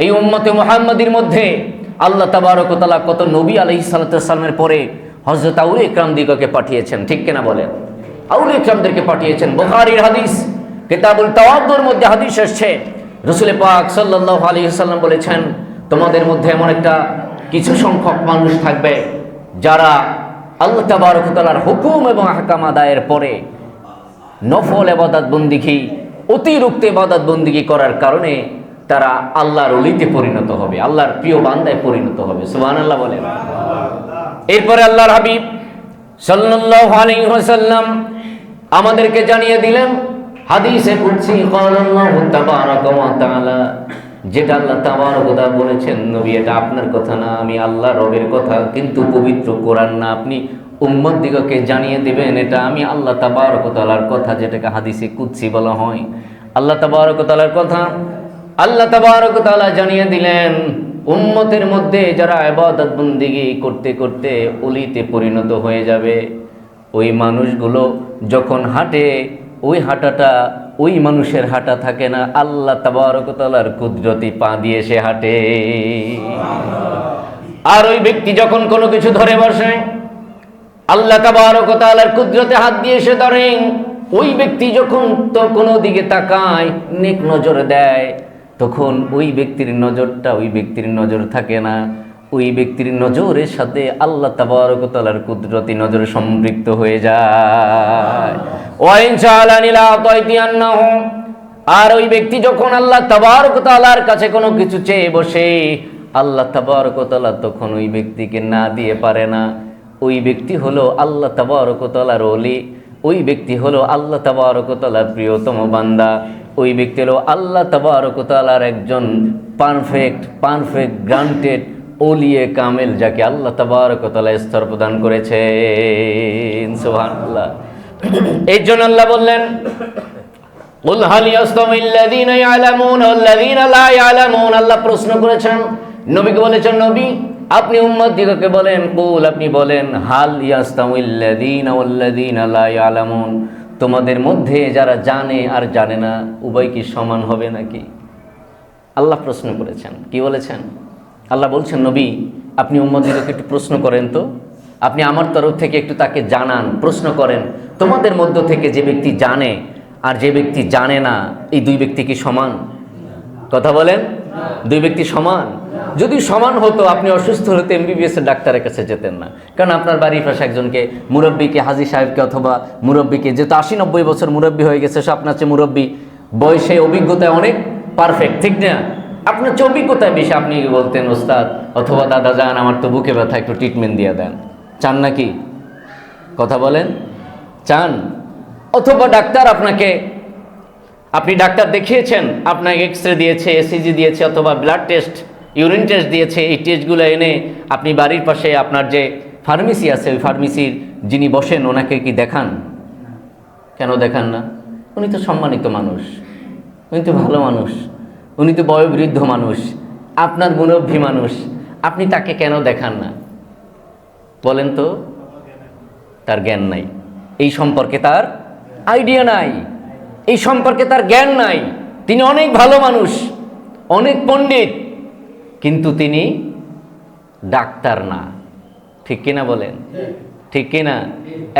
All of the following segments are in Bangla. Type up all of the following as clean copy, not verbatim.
এই উম্মতে মুহাম্মাদির মধ্যে আল্লাহ তাবারক ওয়া তাআলা কত নবী আলাইহিস সালাতু ওয়াস সালামের পরে হযরত আউলিয়া ইকরাম দিগকে পাঠিয়েছেন, ঠিক কিনা বলেন? আউলিয়া ইকরামদেরকে পাঠিয়েছেন। বুখারীর হাদিস কিতাবুল তাওয়াদ্দুর মধ্যে হাদিস আসছে, রাসূল পাক সাল্লাল্লাহু আলাইহি ওয়াসাল্লাম বলেছেন, তোমাদের মধ্যে এমন একটা কিছু সংখ্যক মানুষ থাকবে যারা আল্লাহ তাবারক ওয়া তাআলার হুকুম এবং আহকাম আদায়ের পরে নফল ইবাদত বন্দেগী, অতিরিক্ত ইবাদত বন্দেগী করার কারণে তারা আল্লাহর ওলিতে পরিণত হবে, আল্লাহর প্রিয় বান্দায় পরিণত হবে। সুবহানাল্লাহ বলেন। এরপরে আল্লাহর হাবিব সাল্লাল্লাহু আলাইহি ওয়াসাল্লাম আমাদেরকে জানিয়ে দিলেন হাদিসে কুদসি ক্বালাল্লাহু তাবারাকা ওয়া তাআলা, যেটা আল্লাহ তাবারাক ওয়া তাআলা বলেছেন নবী এটা আপনার কথা না, আমি আল্লাহ রবের কথা, কিন্তু পবিত্র কোরআন না, আপনি উম্মত দিগকে জানিয়ে দিবেন এটা আমি আল্লাহ তাবারাক ওয়া তাআলার কথা, যেটাকে হাদিসে কুদসি বলা হয়। আল্লাহ তাবারাক ওয়া তাআলার কথা আল্লাহ তাবারক ওয়া তাআলা জানিয়ে দিলেন উম্মতের মধ্যে যারা ইবাদত বন্দেগী করতে করতে ওলিতে পরিণত হয়ে যাবে, ওই মানুষগুলো যখন হাঁটে ওই হাঁটাটা ওই মানুষের হাঁটা থাকে না, আল্লাহ তাবারক ওয়া তাআলার কুদরতি পা দিয়ে সে হাঁটে। আর ওই ব্যক্তি যখন কোনো কিছু ধরে বসে আল্লাহ তাবারক ওয়া তাআলার কুদরতে হাত দিয়ে সে ধরে, ওই ব্যক্তি যখন তো কোনো দিকে তাকায়, নেক নজর দেয়, তখন ওই ব্যক্তির নজরটা ওই ব্যক্তির নজর থাকে না, ওই ব্যক্তির নজরের সাথে আল্লাহ তাবারক ওয়া তাআলার কুদরতি নজর সম্পৃক্ত হয়ে যায়। ওয়া ইন শাআলানি লা আতাইতিয়ান্নাহু, আর ওই ব্যক্তি যখন আল্লাহ তাবারক ওয়া তাআলার কাছে কোনো কিছু চেয়ে বসে, আল্লাহ তাবারক ওয়া তাআলা তখন ওই ব্যক্তিকে না দিয়ে পারে না। ওই ব্যক্তি হলো আল্লাহ তাবারক ওয়া তাআলার ওলি, ওই ব্যক্তি হলো আল্লাহ তাবারক ওয়া তাআলার প্রিয়তম বান্দা, ওই ব্যক্তি হলো আল্লাহ তাবারক ওয়া তাআলার একজন পারফেক্ট গ্রান্টেড ওলিয়ে কামেল, যাকে আল্লাহ তাবারক ওয়া তাআলা স্তর প্রদান করেছেন। সুবহানাল্লাহ। এই জন্য আল্লাহ বললেন কুল হাল ইয়াস্তামিল্লাযীনা ইয়ালামুনা ওয়াল্লাযীনা লা ইয়ালামুন, আল্লাহ প্রশ্ন করেছেন নবীকে, বলেছেন নবী আপনি উম্মত দিগকে বলেন, কুল আপনি বলেন, হাল ইয়াস্তামিল্লাযীনা ওয়াল্লাযীনা লা ইয়ালামুন, তোমাদের মধ্যে যারা জানে আর জানে না উভয় কি সমান হবে নাকি? আল্লাহ প্রশ্ন করেছেন। কি বলেছেন? আল্লাহ বলছেন নবী আপনি উম্মতদেরকে একটু প্রশ্ন করেন তো, আপনি আমার তরফ থেকে একটু তাকে জানান, প্রশ্ন করেন, তোমাদের মধ্য থেকে যে ব্যক্তি জানে আর যে ব্যক্তি জানে না এই দুই ব্যক্তি কি সমান? কথা বলেন, দুই ব্যক্তি সমান? যদি সমান হতো আপনি অসুস্থ হতে এমবিবিএস এর ডাক্তারের কাছে যেতেন না, কারণ আপনার বাড়ির পাশে একজনকে মুরব্বীকে, হাজী সাহেবকে অথবা মুরব্বীকে, যেহেতু 80-90 বছর মুরব্বী হয়ে গেছে, সে আপনার চেয়ে মুরব্বী, বয়সে অভিজ্ঞতায় অনেক পারফেক্ট, ঠিক না? আপনার চেয়ে অভিজ্ঞতায় বেশি, আপনি বলতেন ওস্তাদ অথবা দাদা যান আমার তো বুকে ব্যথা, একটু ট্রিটমেন্ট দিয়ে দেন। চান নাকি? কথা বলেন, চান? অথবা ডাক্তার আপনি ডাক্তার দেখিয়েছেন, আপনাকে এক্সরে দিয়েছে, এসিজি দিয়েছে, অথবা ব্লাড টেস্ট, ইউরিন টেস্ট দিয়েছে, এই টেস্টগুলো এনে আপনি বাড়ির পাশে আপনার যে ফার্মেসি আছে ওই ফার্মেসির যিনি বসেন ওনাকে কি দেখান? কেন দেখান না? উনি তো সম্মানিত মানুষ, উনি তো ভালো মানুষ, উনি তো বয়োবৃদ্ধ মানুষ, আপনার মুরব্বী মানুষ, আপনি তাকে কেন দেখান না? বলেন তো। তার জ্ঞান নাই, এই সম্পর্কে তার আইডিয়া নাই, এই সম্পর্কে তার জ্ঞান নাই। তিনি অনেক ভালো মানুষ, অনেক পণ্ডিত, কিন্তু তিনি ডাক্তার না, ঠিক কিনা বলেন? ঠিক কিনা?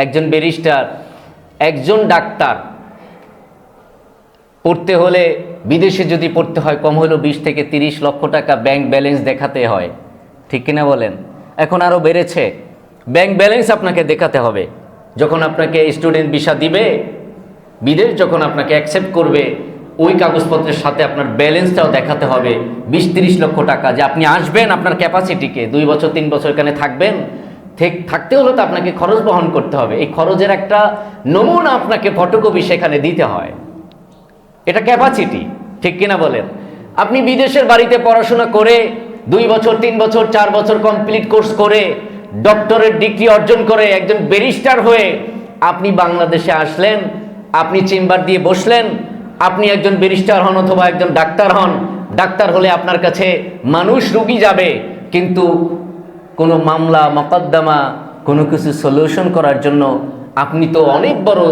একজন ব্যারিস্টার, একজন ডাক্তার পড়তে হলে বিদেশে যদি পড়তে হয় কম হলেও 20 থেকে 30 লক্ষ টাকা ব্যাংক ব্যালেন্স দেখাতে হয়, ঠিক কিনা বলেন? এখন আরও বেড়েছে, ব্যাংক ব্যালেন্স আপনাকে দেখাতে হবে। যখন আপনাকে স্টুডেন্ট ভিসা দিবে, বিদেশ যখন আপনাকে অ্যাকসেপ্ট করবে, ওই কাগজপত্রের সাথে আপনার ব্যালেন্সটাও দেখাতে হবে 20-30 লক্ষ টাকা, যে আপনি আসবেন আপনার ক্যাপাসিটিকে 2 বছর 3 বছর এখানে থাকবেন, থাকতে হলে তো আপনাকে খরচ বহন করতে হবে, এই খরচের একটা নমুনা আপনাকে ফটোকপি সেখানে দিতে হয়, এটা ক্যাপাসিটি, ঠিক কিনা বলেন? আপনি বিদেশের বাড়িতে পড়াশোনা করে 2 বছর 3 বছর 4 বছর কমপ্লিট কোর্স করে ডক্টরেট ডিগ্রি অর্জন করে একজন ব্যারিস্টার হয়ে আপনি বাংলাদেশে আসলেন, আপনি চেম্বার দিয়ে বসলেন, আপনি একজন ব্যারিস্টার হন অথবা একজন ডাক্তার হন। ডাক্তার হলে আপনার কাছে মানুষ রোগী যাবে, কিন্তু কোনো মামলা মোকদ্দমা কোনো কিছু সলিউশন করার জন্য আপনি তো অনেক বড়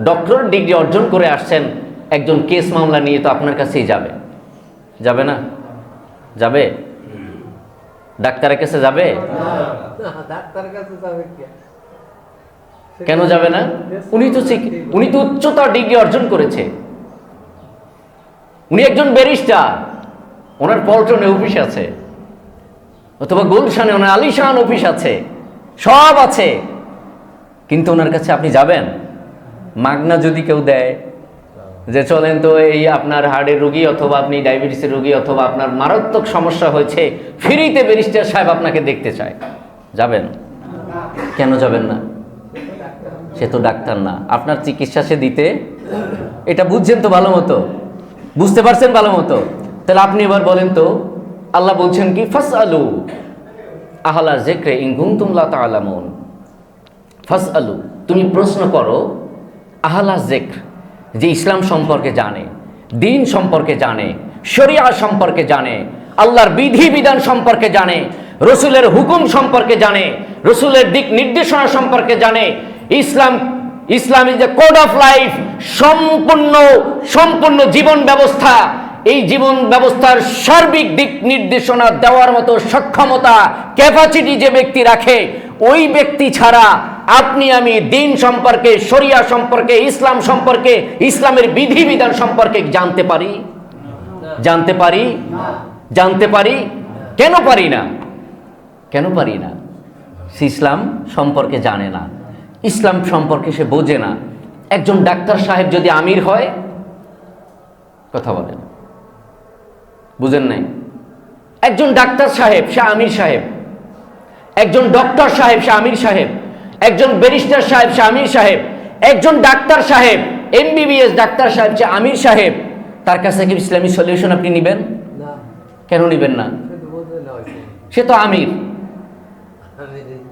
ডক্টরেট ডিগ্রি অর্জন করে আসছেন, একজন কেস মামলা নিয়ে তো আপনার কাছেই যাবে না? যাবে? ডাক্তারের কাছে যাবে? কেন যাবে না? উনি তো উচ্চতর ডিগ্রি অর্জন করেছে, উনি একজন ব্যারিস্টার, ওনার পল্টনে অফিস আছে, অথবা গুলশানে ওনার আলিশান অফিস আছে, সব আছে, কিন্তু ওনার কাছে আপনি যাবেন? মাগনা যদি কেউ দেয় যে চলেন তো এই আপনার হার্টের রোগী অথবা আপনি ডায়াবেটিসের রোগী অথবা আপনার মারাত্মক সমস্যা হয়েছে, ফ্রিতে ব্যারিস্টার সাহেব আপনাকে দেখতে চায়, যাবেন? কেন যাবেন না? সে তো ডাক্তার না, আপনার চিকিৎসা সে দিতে, এটা বুঝছেন তো ভালো মতো, বুঝতে পারছেন ভালো মতো? তাহলে আপনি এবার বলেন তো, আল্লাহ বলছেন কি, ফাসআলু আহলা যিকরি ইন কুনতুম লা তা'লামুন। ফাসআলু, তুমি প্রশ্ন করো, আহলা যিকর, যে ইসলাম সম্পর্কে জানে, দিন সম্পর্কে জানে, শরিয়া সম্পর্কে জানে, আল্লাহর বিধি বিধান সম্পর্কে জানে, রসুলের হুকুম সম্পর্কে জানে, রসুলের দিক নির্দেশনা সম্পর্কে জানে, Islam is the code of life, সম্পূর্ণ জীবন ব্যবস্থা, এই জীবন ব্যবস্থার সার্বিক দিক নির্দেশনা দেওয়ার মতো সক্ষমতা, ক্যাপাসিটি যে ব্যক্তি রাখে, ওই ব্যক্তি ছাড়া আপনি আমি দিন সম্পর্কে, শরিয়া সম্পর্কে, ইসলাম সম্পর্কে, ইসলামের বিধিবিধান সম্পর্কে জানতে পারি? কেন পারি না? সে ইসলাম সম্পর্কে জানে না, ইসলাম সম্পর্কে সে বোঝে না। একজন ডাক্তার সাহেব যদি আমির হয়, কথা বলেন, বুঝেন নাই? একজন ডাক্তার সাহেব সে আমির সাহেব, একজন ডক্টর সাহেব সে আমির সাহেব, একজন ব্যারিস্টার সাহেব সে আমির সাহেব, একজন ডাক্তার সাহেব MBBS ডাক্তার সাহেব সে আমির সাহেব। তার কাছে কি ইসলামী সলিউশন আপনি নেবেন? কেন নেবেন না? সে তো আমির।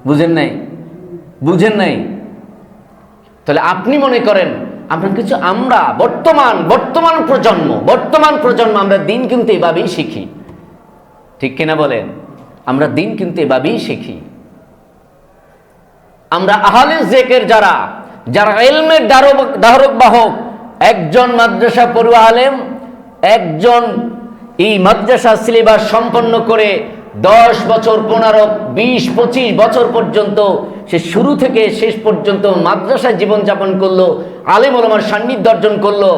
বুঝেন নাই? তাহলে আপনি মনে করেন আমরা বর্তমান প্রজন্ম আমরা দিন কিন্তু এভাবেই শিখি, ঠিক কিনা বলেন? আমরা দিন কিন্তু এভাবেই শিখি। আমরা আহলে যিকর যারা ইলমের ধারক বাহক, একজন মাদ্রাসা পড়ুয়া আলেম, একজন এই মাদ্রাসা সিলেবাস সম্পন্ন করে 10 বছর 15 20 25 বছর পর্যন্ত সে শুরু থেকে শেষ পর্যন্ত মাদ্রাসায় জীবনযাপন করলো, আলেম ওলামার সান্নিধ্য অর্জন করলো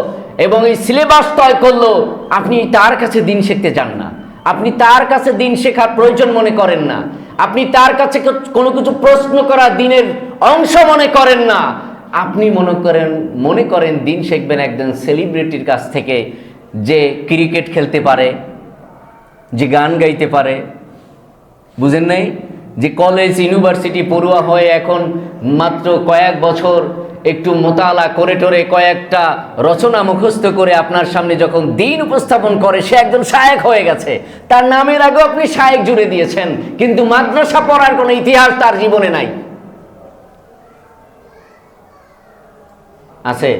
এবং এই সিলেবাস তয় করলো। আপনি তার কাছে দিন শিখতে যান না, আপনি তার কাছে দিন শেখার প্রয়োজন মনে করেন না, আপনি তার কাছে কোনো কিছু প্রশ্ন করা দিনের অংশ মনে করেন না। আপনি মনে করেন দিন শিখবেন একজন সেলিব্রিটির কাছ থেকে, যে ক্রিকেট খেলতে পারে, যে গান গাইতে পারে, বুঝেন নাই? যে কলেজ ইউনিভার্সিটি পড়ুয়া হয়ে এখন মাত্র কয়েক বছর একটু মোতালা করে টোরে কয়েকটা রচনা মুখস্থ করে আপনার সামনে যখন দিন উপস্থাপন করে, সে একজন শায়েখ হয়ে গেছে। তার নামের আগেও আপনি শায়েখ জুড়ে দিয়েছেন, কিন্তু মাদ্রাসা পড়ার কোনো ইতিহাস তার জীবনে নাই। আছে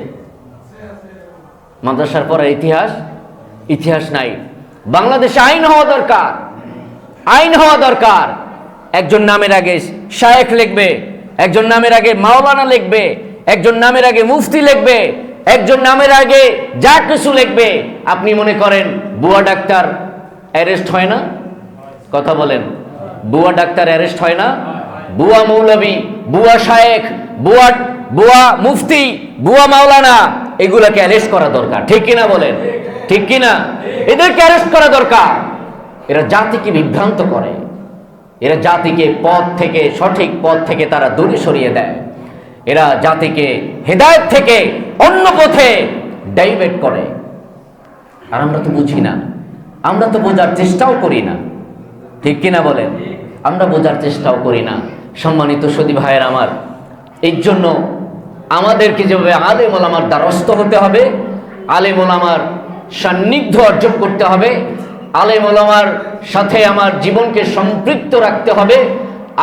মাদ্রাসার পড়ার ইতিহাস নাই। বাংলাদেশে আইন হওয়া দরকার। একজন নামের আগে শায়েখ লিখবে, একজন নামের আগে মাওলানা লিখবে, একজন নামের আগে মুফতি লিখবে, একজন নামের আগে যা কিছু লিখবে। আপনি মনে করেন বুয়া ডাক্তার অ্যারেস্ট হয় না? কথা বলেন, বুয়া ডাক্তার অ্যারেস্ট হয় না? বুয়া মৌলবী, বুয়া শায়েখ, বুয়া মুফতি, বুয়া মাওলানা, এগুলাকে অ্যারেস্ট করা দরকার, ঠিক কিনা বলেন? ঠিক কিনা? এদেরকে অ্যারেস্ট করা দরকার। এরা জাতিকে বিভ্রান্ত করে, এরা জাতিকে সঠিক পথ থেকে তারা দূরে সরিয়ে দেয়, এরা জাতিকে হেদায়েত থেকে অন্য পথে ডাইভার্ট করে। আর আমরা তো বুঝি না, আমরা তো বোঝার চেষ্টাও করি না, ঠিক কিনা বলেন? আমরা বোঝার চেষ্টাও করি না। সম্মানিত সুধী ভাইয়ের আমার, এই জন্য আমাদেরকে যেভাবে আলেম ওলামার দ্বারস্থ হতে হবে, আলেম ওলামার সান্নিধ্য অর্জন করতে হবে, আলেম ওলামার সাথে আমার জীবনকে সম্পৃক্ত রাখতে হবে,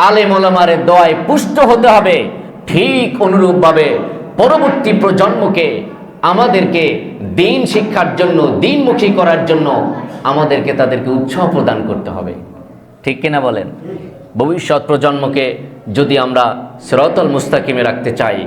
আলেম ওলামার দোয়ায় পুষ্ট হতে হবে, ঠিক অনুরূপভাবে পরবর্তী প্রজন্মকে আমাদেরকে দিন শিক্ষার জন্য, দিনমুখী করার জন্য আমাদেরকে তাদেরকে উৎসাহ প্রদান করতে হবে, ঠিক কিনা বলেন? ভবিষ্যৎ প্রজন্মকে যদি আমরা সিরাতাল মুস্তাকিমে রাখতে চাই,